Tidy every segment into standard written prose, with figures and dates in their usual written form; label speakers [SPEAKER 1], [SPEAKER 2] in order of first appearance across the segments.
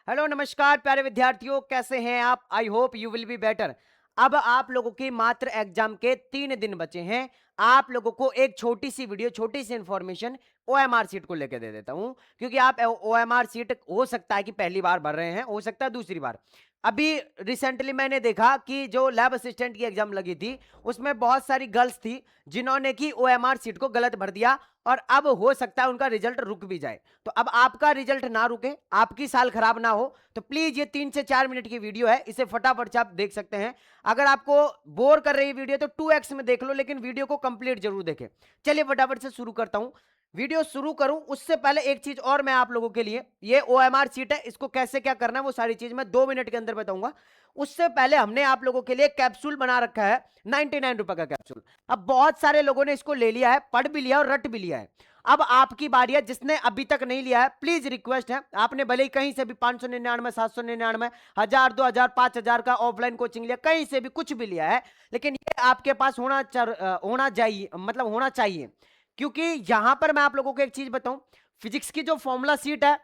[SPEAKER 1] Hello नमस्कार प्यारे विद्यार्थियों, कैसे हैं आप? I hope you will be better. अब आप लोगों की मात्र एग्जाम के 3 दिन बचे हैं। आप लोगों को एक छोटी सी वीडियो, छोटी सी इंफॉर्मेशन ओएमआर सीट को लेकर दे देता हूं, क्योंकि आप ओएमआर सीट हो सकता है कि पहली बार भर रहे हैं, हो सकता है दूसरी बार। अभी रिसेंटली मैंने देखा कि जो लैब असिस्टेंट की एग्जाम लगी थी उसमें बहुत सारी गर्ल्स थी जिन्होंने कि ओएमआर सीट को गलत भर दिया, और अब हो सकता है उनका रिजल्ट रुक भी जाए। तो अब आपका रिजल्ट ना रुके, आपकी साल खराब ना हो, तो प्लीज ये 3 से 4 मिनट की वीडियो है, इसे फटाफट से आप देख सकते हैं। अगर आपको बोर कर रही वीडियो तो 2x में देख लो, लेकिन वीडियो को कंप्लीट जरूर देखें। चलिए फटाफट से शुरू करता हूं। वीडियो शुरू करूं उससे पहले एक चीज और मैं आप लोगों के लिए, ये ओएमआर सीट है, इसको कैसे क्या करना है वो सारी चीज मैं 2 मिनट के अंदर बताऊंगा। उससे पहले हमने आप लोगों के लिए कैप्सूल बना रखा है, 99 रुपए का कैप्सूल। अब बहुत सारे लोगों ने इसको ले लिया है, पढ़ भी लिया और रट भी लिया है। अब आपकी बारी है, जिसने अभी तक नहीं लिया है प्लीज रिक्वेस्ट है, आपने भले ही कहीं से भी 599, 799, 1000, 2000, 5000 का ऑफलाइन कोचिंग लिया, कहीं से भी कुछ भी लिया है, लेकिन ये आपके पास होना चाहिए, मतलब होना चाहिए। क्योंकि यहां पर मैं आप लोगों को एक चीज बताऊं, फिजिक्स की जो फॉर्मूला सीट है,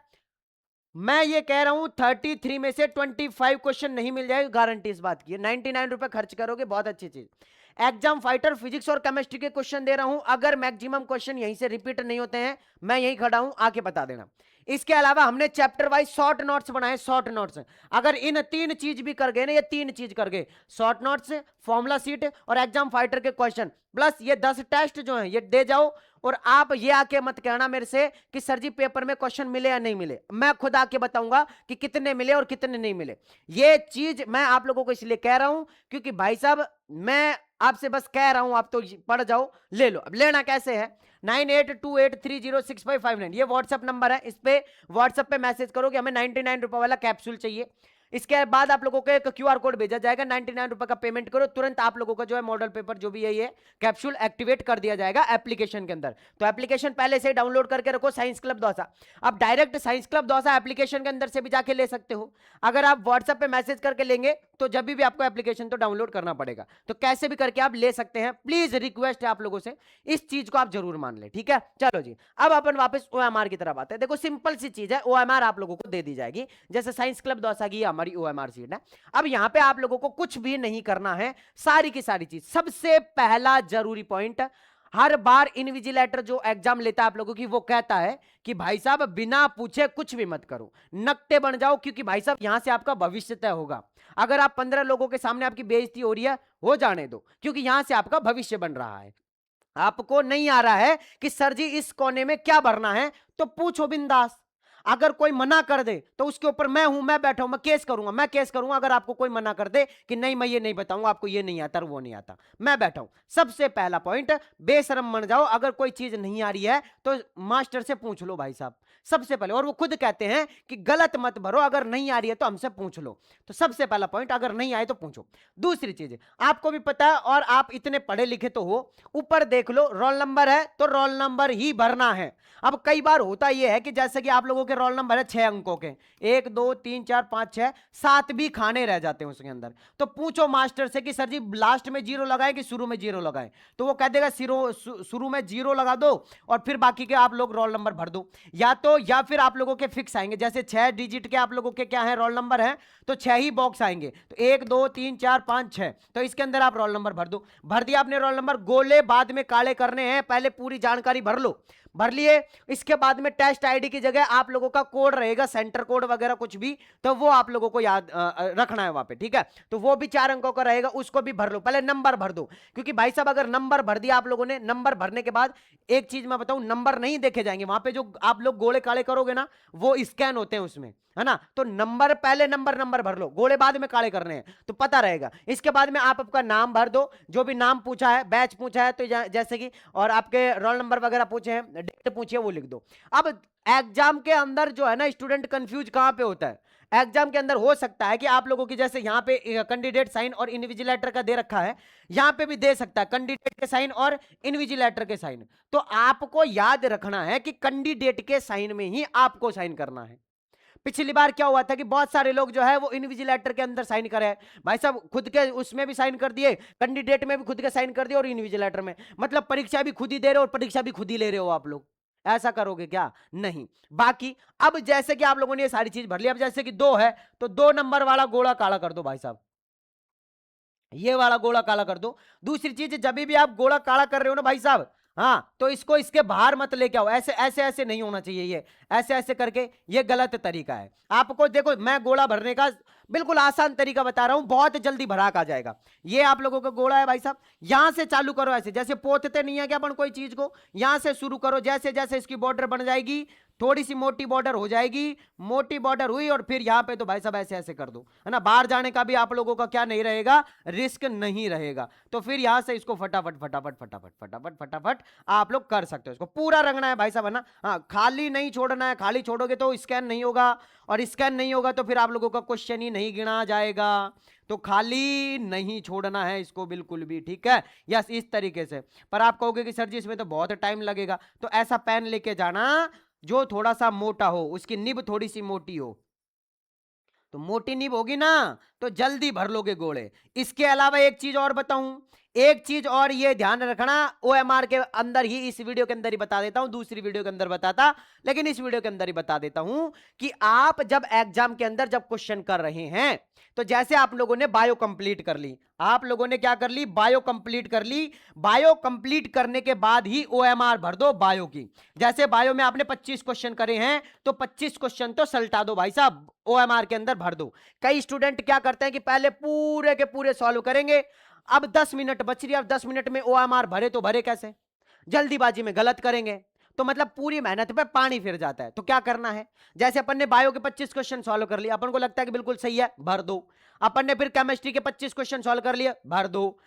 [SPEAKER 1] मैं ये कह रहा हूं 33 में से 25 क्वेश्चन नहीं मिल जाएगा, गारंटी इस बात की है। 99 रुपए खर्च करोगे, बहुत अच्छी चीज। एग्जाम फाइटर फिजिक्स और केमिस्ट्री के क्वेश्चन दे रहा हूं, अगर मैक्सिमम क्वेश्चन यहीं से रिपीट नहीं होते हैं, मैं यहीं खड़ा हूं, आके बता देना। इसके अलावा हमने चैप्टर वाइज शॉर्ट नोट्स बनाए, शॉर्ट नोट्स। अगर इन 3 चीज भी कर गए ना, ये 3 चीज कर गए, शॉर्ट नोट्स, फॉर्मूला सीट और एग्जाम फाइटर के क्वेश्चन, प्लस ये 10 टेस्ट जो है ये दे जाओ। और आप ये आके मत कहना मेरे से कि सर जी पेपर में क्वेश्चन मिले या नहीं मिले, मैं खुद आके बताऊंगा कि कितने मिले और कितने नहीं मिले। ये चीज मैं आप लोगों को इसलिए कह रहा हूं क्योंकि भाई साहब मैं आपसे बस कह रहा हूं, आप तो पढ़ जाओ, ले लो। अब लेना कैसे है? 9828306559 ये व्हाट्सएप नंबर है, इस पे व्हाट्सएप पे मैसेज करो कि हमें 99 रुपए वाला कैप्सूल चाहिए। इसके बाद आप लोगों को एक क्यूआर कोड भेजा जाएगा, 99 रुपए का पेमेंट करो, तुरंत आप लोगों का जो है मॉडल पेपर जो भी है ये कैप्सूल एक्टिवेट कर दिया जाएगा एप्लीकेशन के अंदर। तो एप्लीकेशन पहले से डाउनलोड करके रखो, साइंस क्लब दौसा। आप direct science club Dausa application के अंदर से भी जाके ले सकते हो। अगर आप व्हाट्सएप पे मैसेज करके लेंगे तो जब भी आपको एप्लीकेशन तो डाउनलोड करना पड़ेगा, तो कैसे भी करके आप ले सकते हैं। प्लीज रिक्वेस्ट है आप लोगों से, इस चीज को आप जरूर मान ले, ठीक है? चलो जी, अब अपन वापस ओएमआर की तरफ आते हैं। देखो सिंपल सी चीज है, ओएमआर आप लोगों को दे दी जाएगी, जैसे साइंस क्लब दौसा की हमारी ओएमआर सीट है। अब यहां पे आप लोगों को कुछ भी नहीं करना है, सारी की सारी चीज। सबसे पहला जरूरी पॉइंट, हर बार इनविजिलेटर जो एग्जाम लेता है आप लोगों की, वो कहता है कि भाई साहब बिना पूछे कुछ भी मत करो, नकटे बन जाओ, क्योंकि भाई साहब यहां से आपका भविष्य तय होगा। अगर आप 15 लोगों के सामने आपकी बेइज्जती हो रही है, हो जाने दो, क्योंकि यहां से आपका भविष्य बन रहा है। आपको नहीं आ रहा है कि सर जी इस कोने में क्या भरना है, तो पूछो बिंदास। अगर कोई मना कर दे तो उसके ऊपर मैं हूं, मैं बैठा हूं, मैं केस करूंगा, मैं केस करूंगा। अगर आपको कोई मना कर दे कि नहीं मैं ये नहीं बताऊंगा, आपको ये नहीं आता और वो नहीं आता, मैं बैठा हूं। सबसे पहला पॉइंट, बेशरम बन जाओ। अगर कोई चीज नहीं आ रही है तो मास्टर से पूछ लो भाई साहब, सबसे पहले। और वो खुद कहते हैं कि गलत मत भरो, अगर नहीं आ रही है तो हमसे पूछ लो। तो सबसे पहला पॉइंट, अगर नहीं आए तो पूछो। दूसरी चीज, आपको भी पता है और आप इतने पढ़े लिखे तो हो, ऊपर देख लो रोल नंबर है तो रोल नंबर ही भरना है। अब कई बार होता यह है कि जैसे कि आप लोगों के रोल नंबर है 6 अंकों के, 1 2 3 4 5 6 7 भी खाने रह जाते हैं उसके अंदर, तो पूछो मास्टर से कि सर जी लास्ट में 0 लगाए कि शुरू में 0 लगाए, तो वो कह देगा शुरू में 0 लगा दो और फिर बाकी के आप लोग रोल नंबर भर दो। या फिर आप लोगों के फिक्स आएंगे, जैसे 6 डिजिट के आप लोगों के क्या है रोल नंबर है, तो 6 ही बॉक्स आएंगे, तो 1 2 3 4 5 6, तो इसके अंदर आप रोल नंबर भर दो। भर दिया आपने रोल नंबर, गोले बाद में काले करने हैं, पहले पूरी जानकारी भर लो। भर लिए, इसके बाद में टेस्ट आईडी की जगह आप लोगों का कोड रहेगा, सेंटर कोड वगैरह कुछ भी, तो वो आप लोगों को याद रखना है वहां पे, ठीक है? तो वो भी 4 अंकों का रहेगा, उसको भी भर लो। पहले नंबर भर दो, क्योंकि भाई साहब अगर नंबर भर दिया आप लोगों ने, नंबर भरने के बाद एक चीज मैं बताऊं, नंबर नहीं देखे जाएंगे वहां पे, जो आप लोग गोले काले करोगे ना वो स्कैन होते हैं उसमें, है ना? तो नंबर पहले नंबर भर लो, गोले बाद में काले करने हैं, तो पता रहेगा। इसके बाद में आप आपका नाम भर दो, जो भी नाम पूछा है, बैच पूछा है तो जैसे कि, और आपके रोल नंबर वगैरह पूछे हैं, डेट पूछी है, वो लिख दो। अब एग्जाम के अंदर जो है ना स्टूडेंट कंफ्यूज कहां पे होता है, एग्जाम के अंदर हो सकता है कि आप लोगों की जैसे यहां पे कैंडिडेट साइन और इनविजिलेटर का दे रखा है, यहां पे भी दे सकता है कैंडिडेट के साइन और इनविजिलेटर के साइन। तो आपको याद रखना है कि कैंडिडेट के साइन में ही आपको साइन करना है। पिछली बार क्या हुआ था कि बहुत सारे लोग जो है वो इनविजिलेटर के अंदर साइन करे, भाई साहब खुद के उसमें भी साइन कर दिए, कैंडिडेट में भी खुद के साइन कर दिए और इनविजिलेटर में, मतलब परीक्षा भी खुद ही दे रहे हो और परीक्षा भी खुद ही ले रहे हो आप लोग। ऐसा करोगे क्या? नहीं। बाकी अब जैसे कि आप लोगों ने ये सारी चीज भर ली, अब जैसे कि 2 है तो 2 नंबर वाला गोला काला कर दो भाई साहब, ये वाला गोला काला कर दो। दूसरी चीज, जब भी आप गोला काला कर रहे हो ना भाई साहब, हाँ, तो इसको इसके बाहर मत लेके आओ, ऐसे ऐसे ऐसे नहीं होना चाहिए, ये ऐसे ऐसे करके, ये गलत तरीका है। आपको देखो, मैं गोला भरने का बिल्कुल आसान तरीका बता रहा हूं, बहुत जल्दी भराक आ जाएगा। ये आप लोगों का गोला है भाई साहब, यहां से चालू करो, ऐसे जैसे पोतते नहीं है क्या अपन कोई चीज को, यहां से शुरू करो, जैसे जैसे इसकी बॉर्डर बन जाएगी, थोड़ी सी मोटी बॉर्डर हो जाएगी, मोटी बॉर्डर हुई, और फिर यहां पे तो भाई साहब ऐसे ऐसे कर दो, है ना। बाहर जाने का भी आप लोगों का क्या नहीं रहेगा, रिस्क नहीं रहेगा। तो फिर यहां से इसको फटाफट फटाफट फटाफट फटाफट फटाफट आप लोग कर सकते हो। इसको पूरा रंगना है भाई साहब, है ना। हाँ, खाली नहीं छोड़ना है, खाली छोड़ोगे तो स्कैन नहीं होगा, और स्कैन नहीं होगा तो फिर आप लोगों का क्वेश्चन ही नहीं गिना जाएगा। तो खाली नहीं छोड़ना है इसको बिल्कुल भी, ठीक है। यस, इस तरीके से। पर आप कहोगे कि सर जी इसमें तो बहुत टाइम लगेगा, तो ऐसा पेन लेके जाना जो थोड़ा सा मोटा हो, उसकी निब थोड़ी सी मोटी हो। तो मोटी नींब होगी ना, तो जल्दी भर लोगे गोले। इसके अलावा एक चीज और बताऊं, एक चीज और ये ध्यान रखना, ओएमआर के अंदर ही, इस वीडियो के अंदर ही बता देता हूं, दूसरी वीडियो के अंदर बताता, लेकिन इस वीडियो के अंदर ही बता देता हूं कि आप जब एग्जाम के अंदर जब क्वेश्चन कर रहे हैं, तो जैसे आप लोगों ने बायो कंप्लीट कर ली, आप लोगों ने क्या कर ली, बायो कंप्लीट कर ली। बायो कंप्लीट करने के बाद ही ओएमआर भर दो बायो की। जैसे बायो में आपने 25 क्वेश्चन करे हैं, तो 25 क्वेश्चन तो सलटा दो भाई साहब, ओएमआर के अंदर भर दो। कई स्टूडेंट क्या करते हैं कि पहले पूरे के पूरे सॉल्व करेंगे, अब 10 मिनट बच रही है, अब 10 मिनट में ओएमआर भरे तो भरे कैसे, जल्दीबाजी में गलत करेंगे, तो मतलब पूरी मेहनत पे पानी फिर जाता है। तो क्या करना है, जैसे अपन ने बायो के 25 क्वेश्चन सॉल्व कर लिए, अपन को लगता है कि बिल्कुल सही है, भर दो। अपन ने फिर केमिस्ट्री के 25 क्वेश्चन सॉल्व कर लिए, भर दो।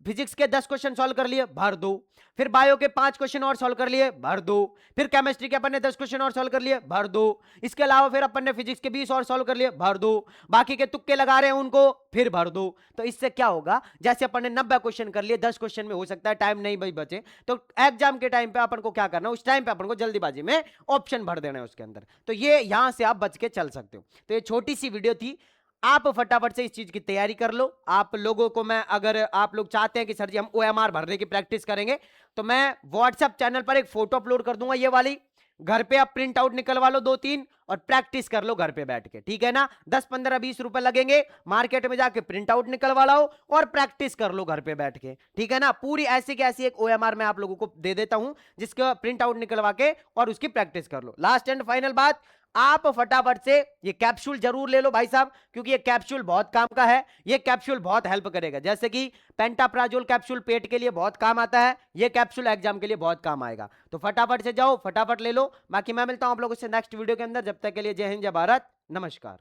[SPEAKER 1] फिजिक्स के 10 क्वेश्चन सॉल्व कर लिए, भर दो। फिर बायो के 5 क्वेश्चन और सॉल्व कर लिए, भर दो। फिर केमिस्ट्री के अपन ने 10 क्वेश्चन और सॉल्व कर लिए, भर दो। इसके अलावा फिर अपन ने फिजिक्स के 20 और सॉल्व कर लिए, भर दो। बाकी के तुक्के लगा रहे हैं उनको, फिर भर दो। तो इससे क्या होगा, जैसे अपन ने 90 क्वेश्चन कर लिए, 10 क्वेश्चन में हो सकता है टाइम नहीं भाई बचे, तो एग्जाम के टाइम पे अपन को क्या करना, उस टाइम पे अपन को जल्दीबाजी में ऑप्शन भर देना है उसके अंदर। तो ये यहां से आप बच के चल सकते हो। तो ये छोटी सी वीडियो थी, आप फटाफट से इस चीज की तैयारी कर लो। आप लोगों को मैं, अगर आप लोग चाहते हैं कि सर जी हम ओएमआर भरने की प्रैक्टिस करेंगे, तो मैं व्हाट्सएप चैनल पर एक फोटो अपलोड कर दूंगा, ये वाली, घर पे आप प्रिंट आउट निकलवा लो 2-3 और प्रैक्टिस कर लो घर पे बैठ के, ठीक है ना। 10-15-20 रुपए लगेंगे, मार्केट में जाके प्रिंट आउट निकलवा लो और प्रैक्टिस कर लो घर पे बैठ के, ठीक है ना। पूरी ऐसी की ऐसी एक ओएमआर मैं आप लोगों को दे देता हूं, जिसका प्रिंट आउट निकलवा के और उसकी प्रैक्टिस कर लो। लास्ट एंड फाइनल बात, आप फटाफट से ये कैप्सूल जरूर ले लो भाई साहब, क्योंकि ये कैप्सूल बहुत काम का है, ये कैप्सूल बहुत हेल्प करेगा। जैसे कि पेंटाप्राजोल कैप्सूल पेट के लिए बहुत काम आता है, ये कैप्सूल एग्जाम के लिए बहुत काम आएगा। तो फटाफट से जाओ, फटाफट ले लो। बाकी मैं मिलता हूं आप लोगों से नेक्स्ट वीडियो के अंदर, जब तक के लिए जय हिंद, जय भारत, नमस्कार।